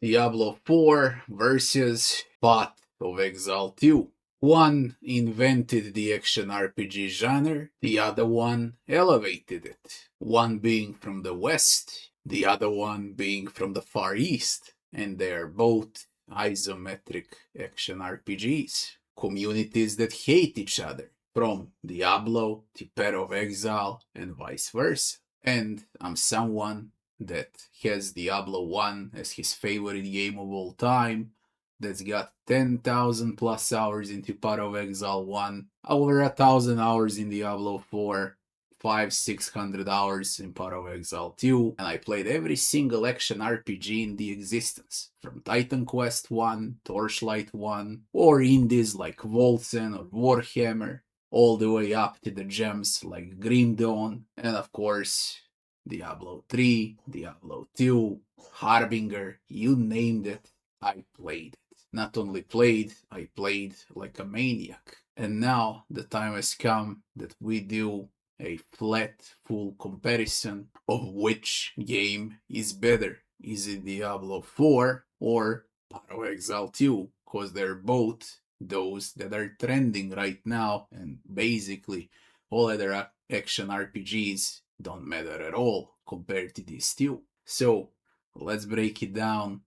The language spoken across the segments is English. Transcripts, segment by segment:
Diablo 4 versus Path of Exile 2. One invented the action RPG genre, the other one elevated it. One being from the West, the other one being from the Far East, and they are both isometric action RPGs. Communities that hate each other, from Diablo to Path of Exile and vice versa. And I'm someone that has Diablo 1 as his favorite game of all time, that's got 10,000 plus hours into Path of Exile 1, over 1,000 hours in Diablo 4, 500-600 hours in Path of Exile 2, and I played every single action RPG in the existence, from Titan Quest 1, Torchlight 1, or indies like Voltsen or Warhammer, all the way up to the gems like Grim Dawn, and of course Diablo 3, Diablo 2, Harbinger, you named it, I played it. Not only played, I played like a maniac. And now the time has come that we do a flat, full comparison of which game is better. Is it Diablo 4 or Path of Exile 2? Because they're both those that are trending right now, and basically all other action RPGs don't matter at all compared to these two. So let's break it down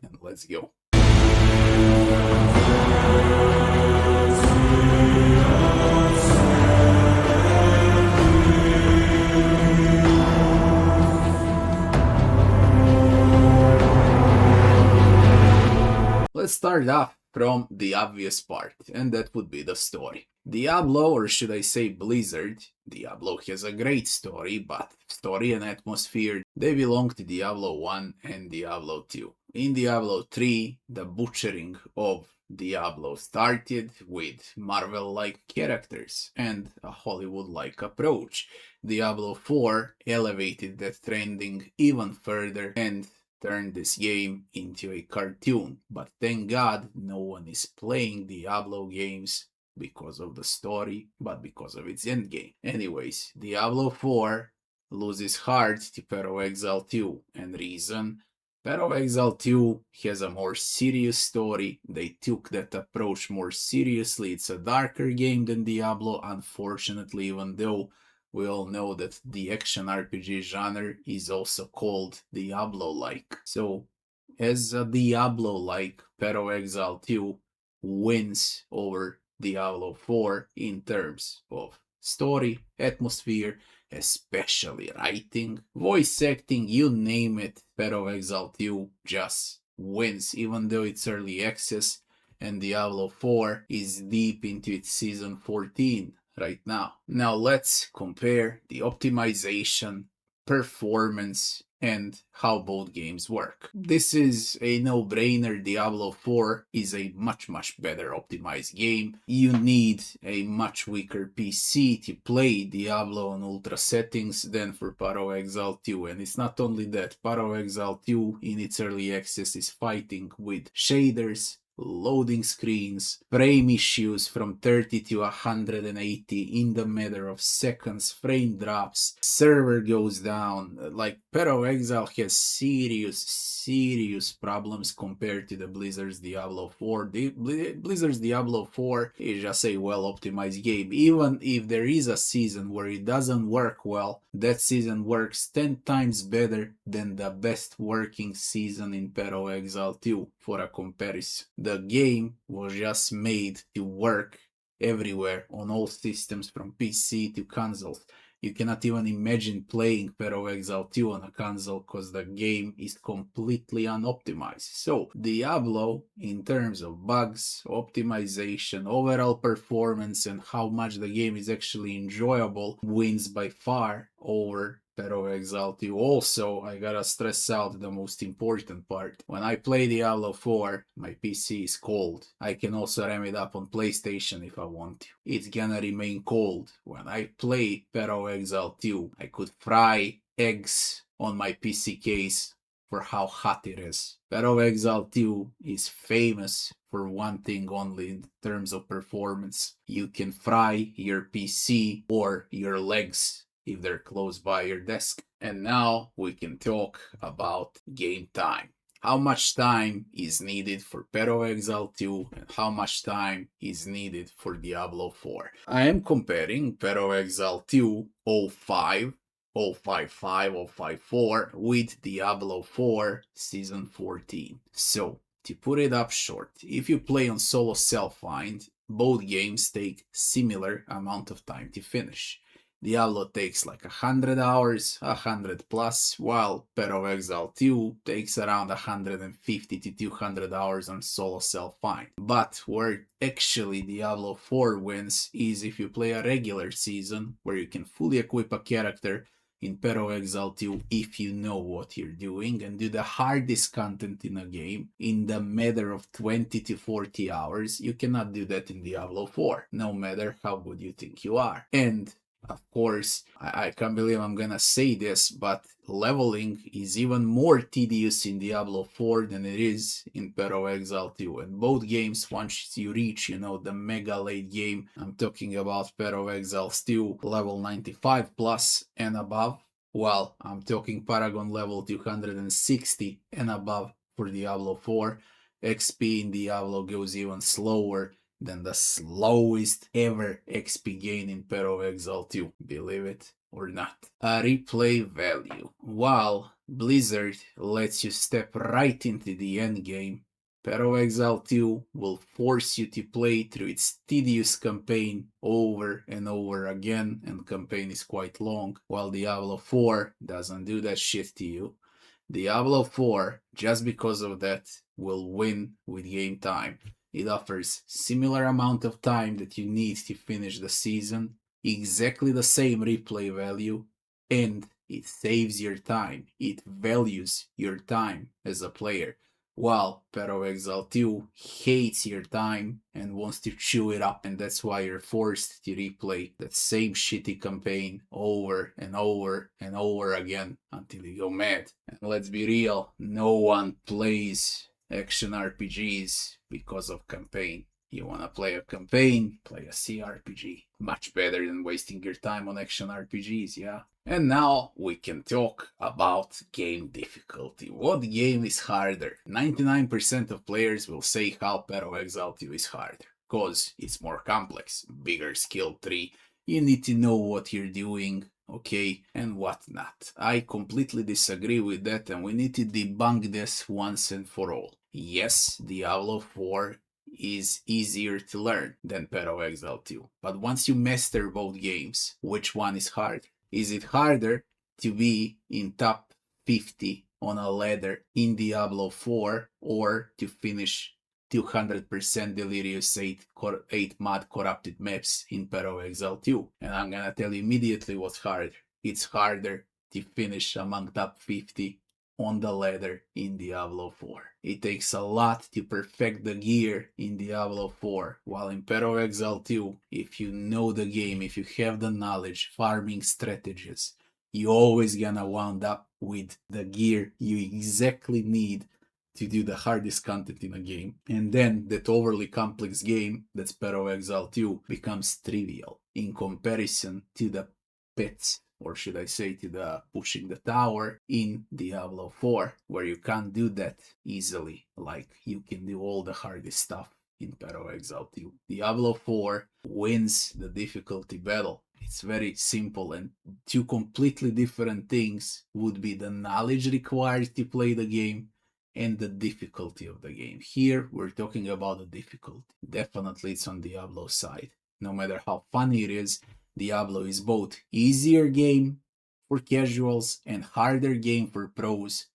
and let's go. Let's start off from the obvious part, and that would be the story. Diablo, or should I say Blizzard, Diablo has a great story, but story and atmosphere, they belong to Diablo 1 and Diablo 2. In Diablo 3, the butchering of Diablo started with Marvel-like characters and a Hollywood-like approach. Diablo 4 elevated that trending even further and turned this game into a cartoon. But thank God no one is playing Diablo games because of the story, but because of its endgame. Anyways, Diablo 4 loses heart to Path of Exile 2, and reason? Path of Exile 2 has a more serious story. They took that approach more seriously. It's a darker game than Diablo, unfortunately, even though we all know that the action RPG genre is also called Diablo-like. So, as a Diablo-like, Path of Exile 2 wins over Diablo 4 in terms of story, atmosphere, especially writing, voice acting, you name it. Path of Exile 2 just wins, even though it's early access and Diablo 4 is deep into its season 14 right now. Now let's compare the optimization, performance, and how both games work. This is a no-brainer. Diablo 4 is a much better optimized game. You need a much weaker PC to play Diablo on ultra settings than for Path of Exile 2. And it's not only that, Path of Exile 2 in its early access is fighting with shaders, loading screens, frame issues from 30 to 180 in the matter of seconds, frame drops, server goes down. Like, Path of Exile has serious problems compared to the Blizzard's Diablo 4. Blizzard's Diablo 4 is just a well-optimized game. Even if there is a season where it doesn't work well, that season works 10 times better than the best working season in Path of Exile 2 for a comparison. The game was just made to work everywhere on all systems from PC to consoles. You cannot even imagine playing Path of Exile 2 on a console because the game is completely unoptimized. So Diablo, in terms of bugs, optimization, overall performance, and how much the game is actually enjoyable, wins by far over Path of Exile 2. Also, I gotta stress out the most important part. When I play Diablo 4, my PC is cold. I can also ram it up on PlayStation if I want to. It's gonna remain cold. When I play Path of Exile 2, I could fry eggs on my PC case for how hot it is. Path of Exile 2 is famous for one thing only in terms of performance. You can fry your PC or your legs if they're close by your desk. And now we can talk about game time. how much time is needed for Path of Exile 2 and how much time is needed for Diablo 4. I am comparing Path of Exile 2 05, 055, 054 with Diablo 4 Season 14. So, to put it up short, if you play on solo self-find, both games take similar amount of time to finish. Diablo takes like 100 hours, 100 plus, while Path of Exile 2 takes around 150 to 200 hours on solo self-find. But where actually Diablo 4 wins is if you play a regular season where you can fully equip a character in Path of Exile 2 if you know what you're doing and do the hardest content in a game in the matter of 20 to 40 hours. You cannot do that in Diablo 4, no matter how good you think you are. And of course, I can't believe I'm gonna say this, but leveling is even more tedious in Diablo 4 than it is in Path of Exile 2. And both games, once you reach, the mega late game, I'm talking about Path of Exile 2 level 95 plus and above. Well, I'm talking Paragon level 260 and above for Diablo 4. XP in Diablo goes even slower than the slowest ever XP gain in Path of Exile 2, believe it or not. A replay value. While Blizzard lets you step right into the endgame, Path of Exile 2 will force you to play through its tedious campaign over and over again, and campaign is quite long, while Diablo 4 doesn't do that shit to you. Diablo 4, just because of that, will win with game time. It offers similar amount of time that you need to finish the season, exactly the same replay value, and it saves your time. It values your time as a player. While Path of Exile 2 hates your time and wants to chew it up, and that's why you're forced to replay that same shitty campaign over and over and over again until you go mad. And let's be real, no one plays action RPGs because of campaign. You wanna play a campaign, play a CRPG. Much better than wasting your time on action RPGs, yeah? And now we can talk about game difficulty. What game is harder? 99% of players will say how Path of Exile 2 is harder, cause it's more complex, bigger skill tree, you need to know what you're doing, okay, and whatnot. I completely disagree with that, and we need to debunk this once and for all. Yes, Diablo 4 is easier to learn than Path of Exile 2, but once you master both games, which one is harder? Is it harder to be in top 50 on a ladder in Diablo 4 or to finish 200% Delirious 8 mod corrupted maps in Path of Exile 2? And I'm gonna tell you immediately what's harder. It's harder to finish among top 50 on the ladder in Diablo 4. It takes a lot to perfect the gear in Diablo 4, while in Path of Exile 2, if you know the game, if you have the knowledge, farming strategies, you always gonna wound up with the gear you exactly need to do the hardest content in a game. And then that overly complex game that's Path of Exile 2 becomes trivial in comparison to the pets, or should I say to the pushing the tower in Diablo 4, where you can't do that easily, like you can do all the hardest stuff in Path of Exile 2. Diablo 4 wins the difficulty battle. It's very simple, and two completely different things would be the knowledge required to play the game and the difficulty of the game. Here, we're talking about the difficulty. Definitely it's on Diablo's side. No matter how funny it is, Diablo is both easier game for casuals and harder game for pros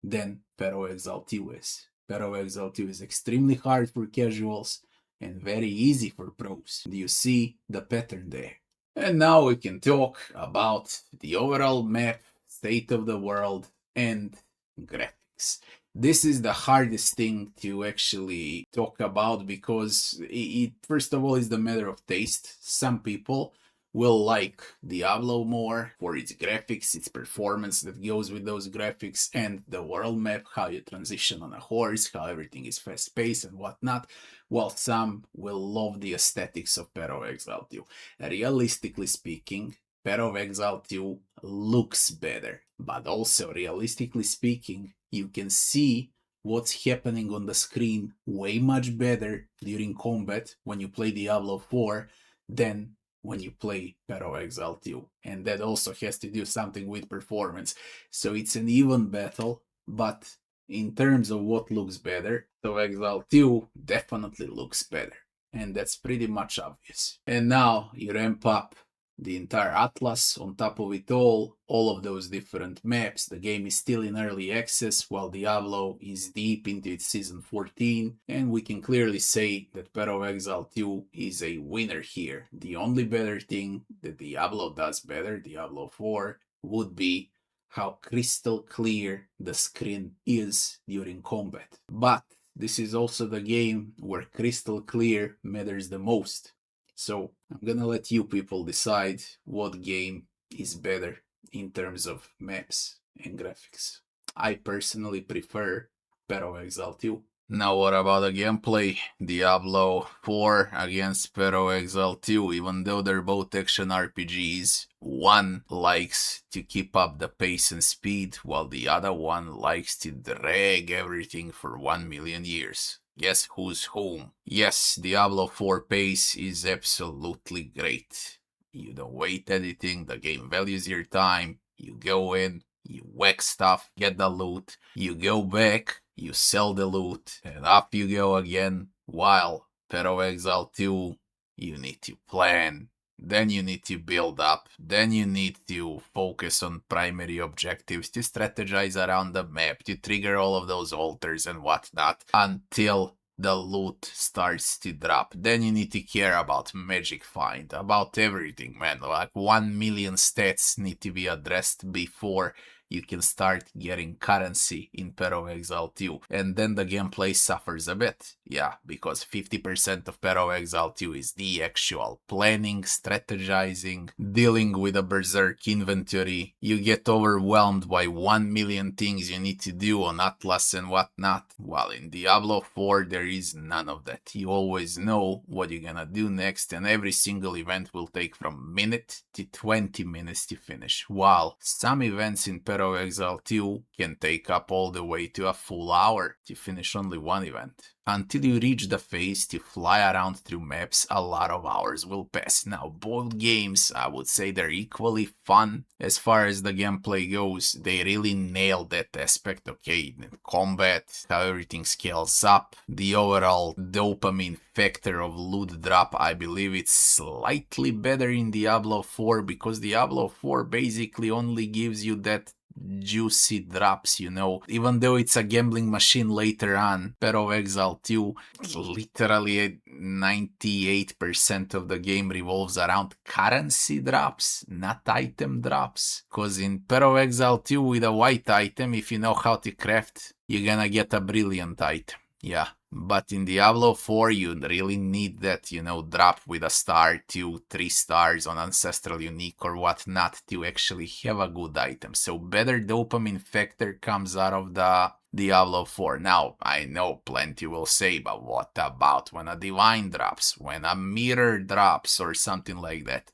than Path of Exile 2 is. Path of Exile 2 is extremely hard for casuals and very easy for pros. Do you see the pattern there? And now we can talk about the overall map, state of the world, and graphics. This is the hardest thing to actually talk about because it first of all is the matter of taste. Some people will like Diablo more for its graphics, its performance that goes with those graphics, and the world map, how you transition on a horse, how everything is fast-paced and whatnot, while some will love the aesthetics of Path of Exile 2. Realistically speaking, Path of Exile 2 looks better, but also realistically speaking, you can see what's happening on the screen way much better during combat when you play Diablo 4 than when you play Path of Exile 2. And that also has to do something with performance. So it's an even battle, but in terms of what looks better, Path of Exile 2 definitely looks better. And that's pretty much obvious. And now you ramp up the entire atlas on top of it all of those different maps. The game is still in early access while Diablo is deep into its season 14, and we can clearly say that Path of Exile 2 is a winner here. The only better thing that Diablo does better, Diablo 4, would be how crystal clear the screen is during combat. But this is also the game where crystal clear matters the most. So I'm gonna let you people decide what game is better in terms of maps and graphics. I personally prefer Path of Exile 2. Now what about the gameplay? Diablo 4 against Path of Exile 2, even though they're both action RPGs, one likes to keep up the pace and speed, while the other one likes to drag everything for 1 million years. Guess who's home? Yes, Diablo 4 pace is absolutely great. You don't wait anything, the game values your time, you go in, you whack stuff, get the loot, you go back, you sell the loot, and up you go again. While Path of Exile 2, you need to plan, then you need to build up, then you need to focus on primary objectives, to strategize around the map, to trigger all of those altars and whatnot, until the loot starts to drop. Then you need to care about magic find, about everything, man. Like 1 million stats need to be addressed before you can start getting currency in Path of Exile 2. And then the gameplay suffers a bit. Yeah, because 50% of Path of Exile 2 is the actual planning, strategizing, dealing with a berserk inventory. You get overwhelmed by 1 million things you need to do on Atlas and whatnot. While in Diablo 4, there is none of that. You always know what you're gonna do next, and every single event will take from minute to 20 minutes to finish. While some events in Path of Exile 2 can take up all the way to a full hour to finish only one event. Until you reach the phase to fly around through maps, a lot of hours will pass. Now, both games, I would say they're equally fun. As far as the gameplay goes, they really nailed that aspect, okay? Combat, how everything scales up, the overall dopamine factor of loot drop, I believe it's slightly better in Diablo 4, because Diablo 4 basically only gives you that juicy drops, you know. Even though it's a gambling machine later on, Path of Exile 2, literally 98% of the game revolves around currency drops, not item drops. Cause in Path of Exile 2, with a white item, if you know how to craft, you're gonna get a brilliant item. Yeah. But in Diablo 4, you really need that, you know, drop with a star, 2, 3 stars on Ancestral Unique or whatnot to actually have a good item. So better dopamine factor comes out of the Diablo 4. Now, I know plenty will say, but what about when a divine drops, when a mirror drops or something like that?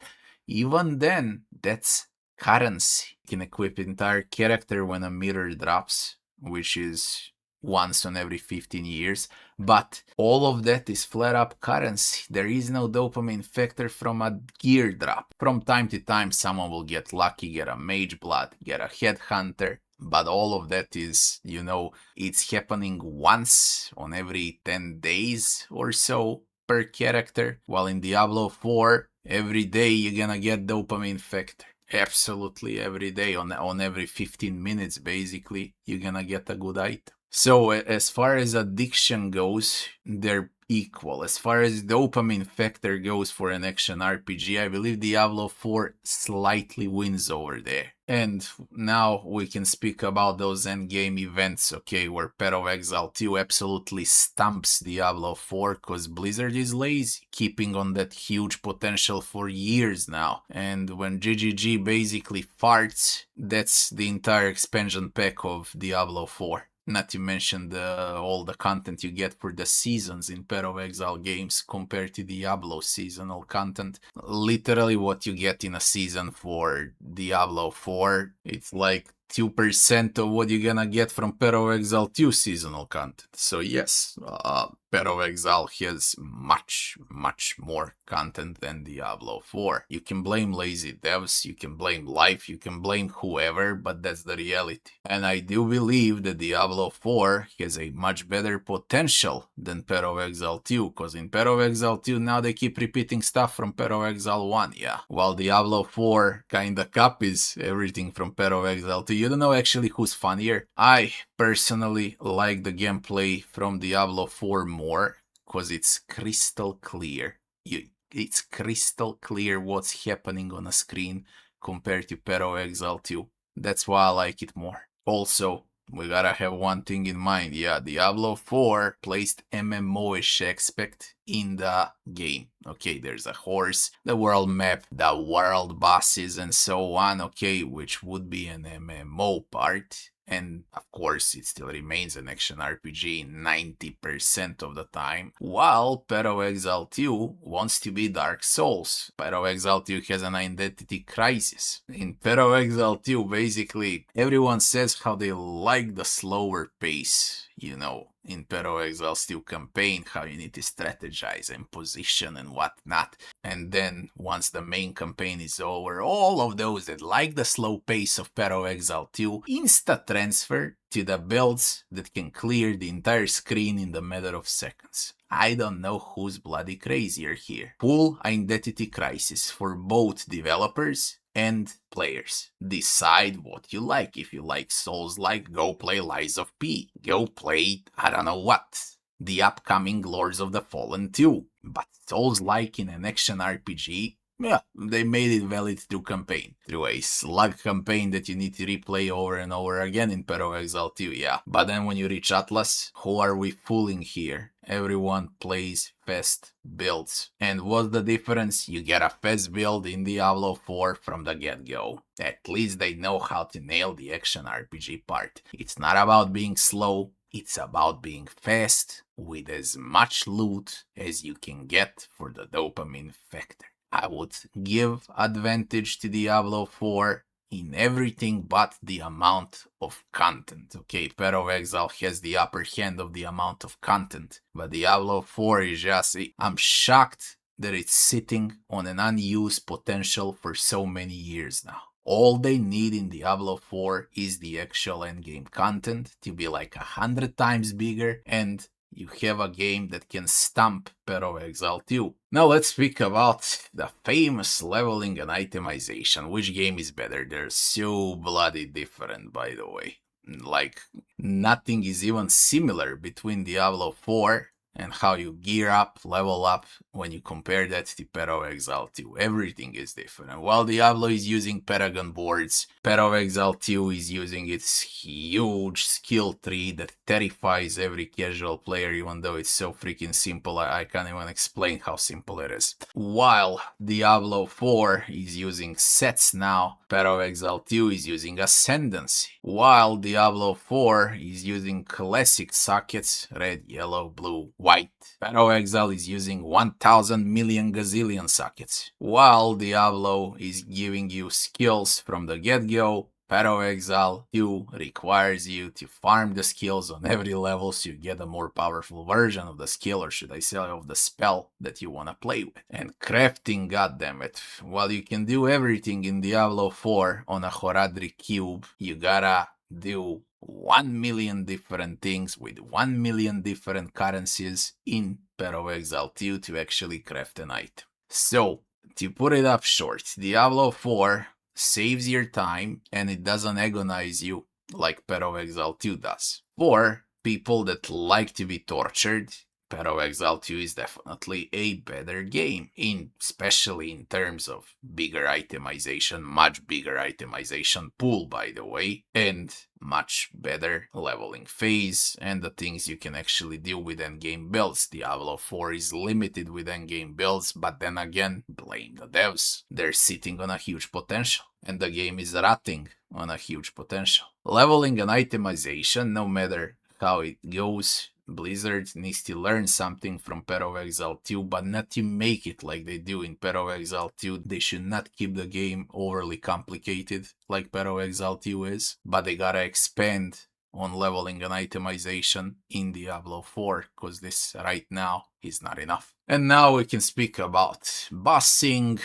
Even then, that's currency. You can equip entire character when a mirror drops, which is once on every 15 years, but all of that is flat up currency. There is no dopamine factor from a gear drop. From time to time, someone will get lucky, get a mage blood, get a headhunter, but all of that is, you know, it's happening once on every 10 days or so per character, while in Diablo 4, every day you're gonna get dopamine factor. Absolutely every day, on every 15 minutes basically, you're gonna get a good item. So as far as addiction goes, they're equal. As far as dopamine factor goes for an action RPG, I believe Diablo 4 slightly wins over there. And now we can speak about those endgame events, okay, where Path of Exile 2 absolutely stumps Diablo 4 because Blizzard is lazy, keeping on that huge potential for years now. And when GGG basically farts, that's the entire expansion pack of Diablo 4. Not to mention all the content you get for the seasons in Path of Exile games compared to Diablo seasonal content. Literally what you get in a season for Diablo 4, it's like 2% of what you're gonna get from Path of Exile 2 seasonal content. So yes, Path of Exile has much more content than Diablo 4. You can blame lazy devs, you can blame life, you can blame whoever, but that's the reality. And I do believe that Diablo 4 has a much better potential than Path of Exile 2, because in Path of Exile 2 now they keep repeating stuff from Path of Exile 1, yeah. While Diablo 4 kinda copies everything from Path of Exile 2. You don't know actually who's funnier. I personally like the gameplay from Diablo 4 more, because it's crystal clear. It's crystal clear what's happening on a screen compared to Path of Exile 2. That's why I like it more. Also, we gotta have one thing in mind. Yeah, Diablo 4 placed MMO-ish aspect in the game. Okay, there's a horse, the world map, the world bosses, and so on. Okay, which would be an MMO part. And of course, it still remains an action RPG 90% of the time, while Path of Exile 2 wants to be Dark Souls. Path of Exile 2 has an identity crisis. In Path of Exile 2, basically, everyone says how they like the slower pace, you know, in Path of Exile 2 campaign, how you need to strategize and position and whatnot. And then, once the main campaign is over, all of those that like the slow pace of Path of Exile 2 insta-transfer to the builds that can clear the entire screen in the matter of seconds. I don't know who's bloody crazier here. Full identity crisis for both developers and players. Decide what you like. If you like Souls-like, go play Lies of P. Go play, I don't know what, the upcoming Lords of the Fallen 2. But Souls-like in an action RPG, yeah, they made it valid through campaign. Through a slug campaign that you need to replay over and over again in Path of Exile 2, yeah. But then when you reach Atlas, who are we fooling here? Everyone plays fast builds. And what's the difference? You get a fast build in Diablo 4 from the get-go. At least they know how to nail the action RPG part. It's not about being slow, it's about being fast with as much loot as you can get for the dopamine factor. I would give advantage to Diablo 4 in everything but the amount of content. Okay, Path of Exile has the upper hand of the amount of content, but Diablo 4 is just, I'm shocked that it's sitting on an unused potential for so many years now. All they need in Diablo 4 is the actual endgame content to be like 100 times bigger, and you have a game that can stomp Path of Exile 2. Now let's speak about the famous leveling and itemization. Which game is better? They're so bloody different, by the way. Like, nothing is even similar between Diablo 4 and how you gear up, level up, when you compare that to Path of Exile 2. Everything is different. While Diablo is using Paragon boards, Path of Exile 2 is using its huge skill tree that terrifies every casual player, even though it's so freaking simple, I can't even explain how simple it is. While Diablo 4 is using sets now, Path of Exile 2 is using Ascendancy. While Diablo 4 is using classic sockets, red, yellow, blue, white. Path of Exile is using 1000 million gazillion sockets. While Diablo is giving you skills from the get-go, Path of Exile 2 requires you to farm the skills on every level so you get a more powerful version of the skill, or should I say of the spell that you want to play with. And crafting, goddammit. While you can do everything in Diablo 4 on a Horadric cube, you gotta do 1 million different things with 1 million different currencies in Path of Exile 2 to actually craft an item. So, to put it up short, Diablo 4 saves your time and it doesn't agonize you like Path of Exile 2 does. For people that like to be tortured, Path of Exile 2 is definitely a better game, especially in terms of bigger itemization, much bigger itemization pool, by the way, and much better leveling phase and the things you can actually do with endgame builds. Diablo 4 is limited with endgame builds, but then again, blame the devs. They're sitting on a huge potential, and the game is rotting on a huge potential. Leveling and itemization, no matter how it goes, Blizzard needs to learn something from Path of Exile 2, but not to make it like they do in Path of Exile 2. They should not keep the game overly complicated like Path of Exile 2 is, but they gotta expand on leveling and itemization in Diablo 4, because this right now is not enough. And now we can speak about bossing,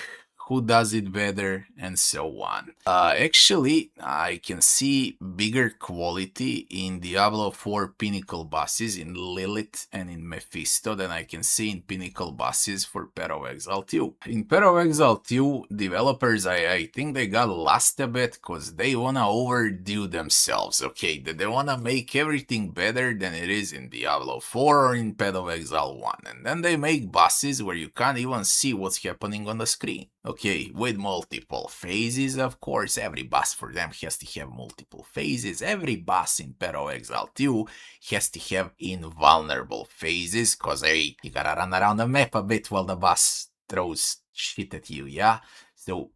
who does it better, and so on. Actually, I can see bigger quality in Diablo 4 pinnacle bosses in Lilith and in Mephisto than I can see in pinnacle bosses for Path of Exile 2. In Path of Exile 2, developers, I think they got lost a bit because they wanna overdo themselves, okay? They wanna make everything better than it is in Diablo 4 or in Path of Exile 1. And then they make bosses where you can't even see what's happening on the screen. Okay, with multiple phases, of course. Every boss for them has to have multiple phases. Every boss in Path of Exile 2 has to have invulnerable phases, cause you gotta run around the map a bit while the boss throws shit at you, yeah? So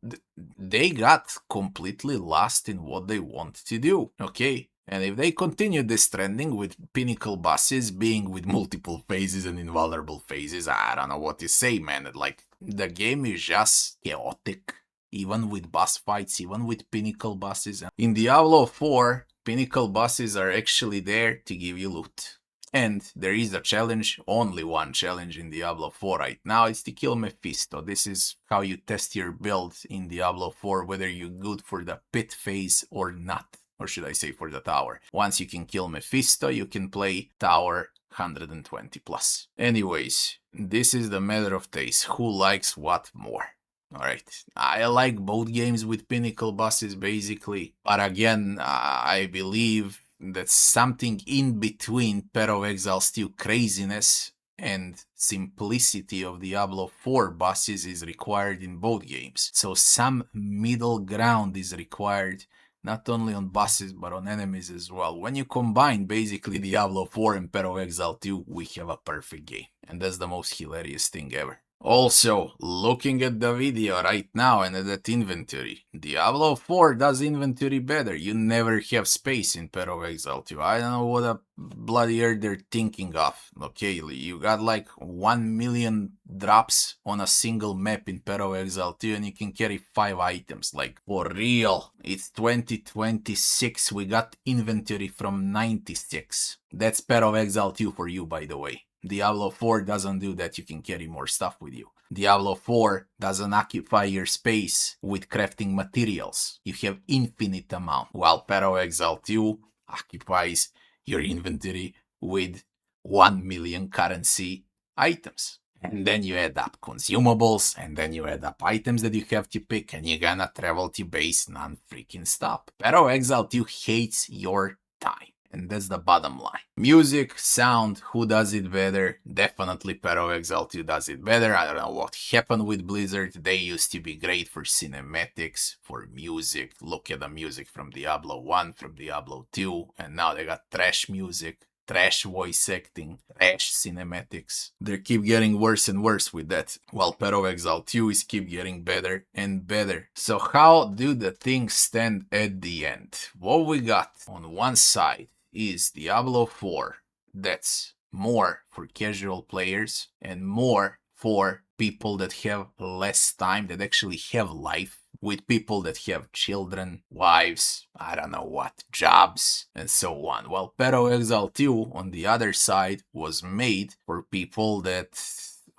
they got completely lost in what they want to do, okay? And if they continue this trending with pinnacle bosses being with multiple phases and invulnerable phases, I don't know what to say, man. Like, the game is just chaotic, even with boss fights, even with pinnacle bosses. In Diablo 4, pinnacle bosses are actually there to give you loot. And there is a challenge, only one challenge in Diablo 4 right now, it's to kill Mephisto. This is how you test your build in Diablo 4, whether you're good for the pit phase or not. Or should I say for the tower. Once you can kill Mephisto, you can play tower 120 plus. Anyways, this is the matter of taste. Who likes what more? Alright, I like both games with pinnacle bosses basically. But again, I believe that something in between Path of Exile's 2 craziness and simplicity of Diablo 4 bosses is required in both games. So some middle ground is required, not only on bosses but on enemies as well. When you combine basically Diablo 4 and Path of Exile 2, we have a perfect game. And that's the most hilarious thing ever. Also, looking at the video right now and at that inventory, Diablo 4 does inventory better. You never have space in Path of Exile 2. I don't know what a bloody hell they're thinking of. Okay, you got like 1 million drops on a single map in Path of Exile 2 and you can carry 5 items. Like, for real. It's 2026. We got inventory from 96. That's Path of Exile 2 for you, by the way. Diablo 4 doesn't do that, you can carry more stuff with you. Diablo 4 doesn't occupy your space with crafting materials. You have infinite amount, while Path of Exile 2 occupies your inventory with 1 million currency items. And then you add up consumables, and then you add up items that you have to pick, and you're gonna travel to base non-freaking stop. Path of Exile 2 hates your time. And that's the bottom line. Music, sound, who does it better? Definitely Path of Exile 2 does it better. I don't know what happened with Blizzard. They used to be great for cinematics, for music. Look at the music from Diablo 1, from Diablo 2, and now they got trash music, trash voice acting, trash cinematics. They keep getting worse and worse with that, while Path of Exile 2 is keep getting better and better. So how do the things stand at the end? What we got on one side is Diablo 4, that's more for casual players and more for people that have less time, that actually have life, with people that have children, wives, I don't know what, jobs, and so on. While Path of Exile 2, on the other side, was made for people that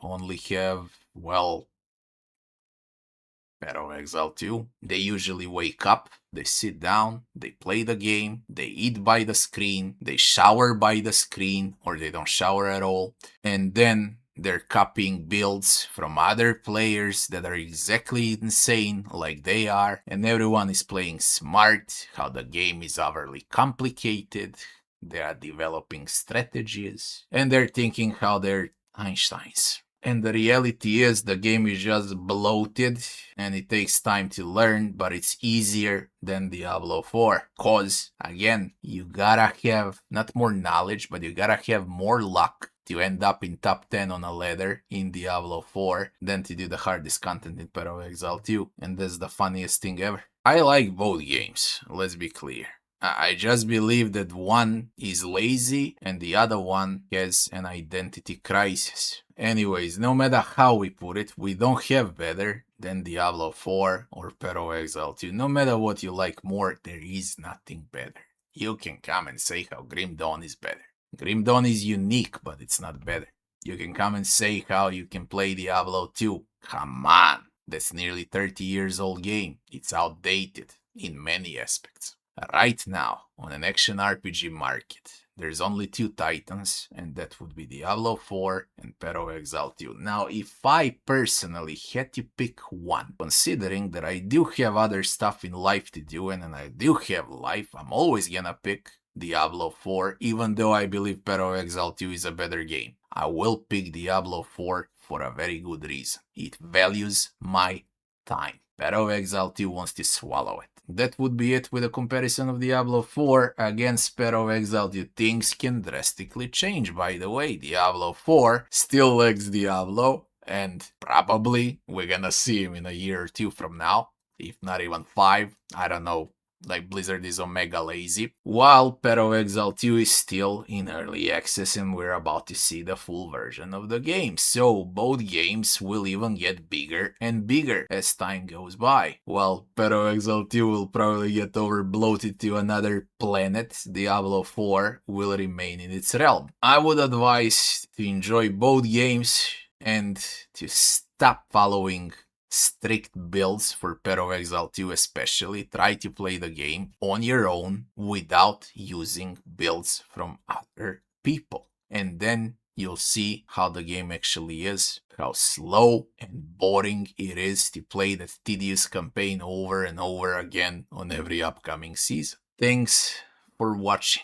only have, well, Path of Exile 2, they usually wake up, they sit down, they play the game, they eat by the screen, they shower by the screen, or they don't shower at all, and then they're copying builds from other players that are exactly insane like they are, and everyone is playing smart, how the game is overly complicated, they are developing strategies, and they're thinking how they're Einsteins. And the reality is the game is just bloated and it takes time to learn, but it's easier than Diablo 4. Cause, again, you gotta have not more knowledge, but you gotta have more luck to end up in top 10 on a ladder in Diablo 4 than to do the hardest content in Path of Exile 2. And that's the funniest thing ever. I like both games, let's be clear. I just believe that one is lazy and the other one has an identity crisis. Anyways, no matter how we put it, we don't have better than Diablo 4 or Path of Exile 2. No matter what you like more, there is nothing better. You can come and say how Grim Dawn is better. Grim Dawn is unique, but it's not better. You can come and say how you can play Diablo 2. Come on, that's nearly 30 years old game. It's outdated in many aspects. Right now, on an action RPG market, there's only two titans, and that would be Diablo 4 and Path of Exile 2. Now, if I personally had to pick one, considering that I do have other stuff in life to do, and I do have life, I'm always gonna pick Diablo 4, even though I believe Path of Exile 2 is a better game. I will pick Diablo 4 for a very good reason. It values my time. Path of Exile 2 wants to swallow it. That would be it with a comparison of Diablo 4 against Path of Exile 2. Things can drastically change, by the way. Diablo 4 still lags Diablo, and probably we're gonna see him in a year or two from now, if not even 5. I don't know. Like Blizzard is omega lazy, while Path of Exile 2 is still in early access and we're about to see the full version of the game. So both games will even get bigger and bigger as time goes by. While Path of Exile 2 will probably get overbloated to another planet, Diablo 4 will remain in its realm. I would advise to enjoy both games and to stop following strict builds for Path of Exile 2 especially. Try to play the game on your own without using builds from other people. And then you'll see how the game actually is, how slow and boring it is to play that tedious campaign over and over again on every upcoming season. Thanks for watching.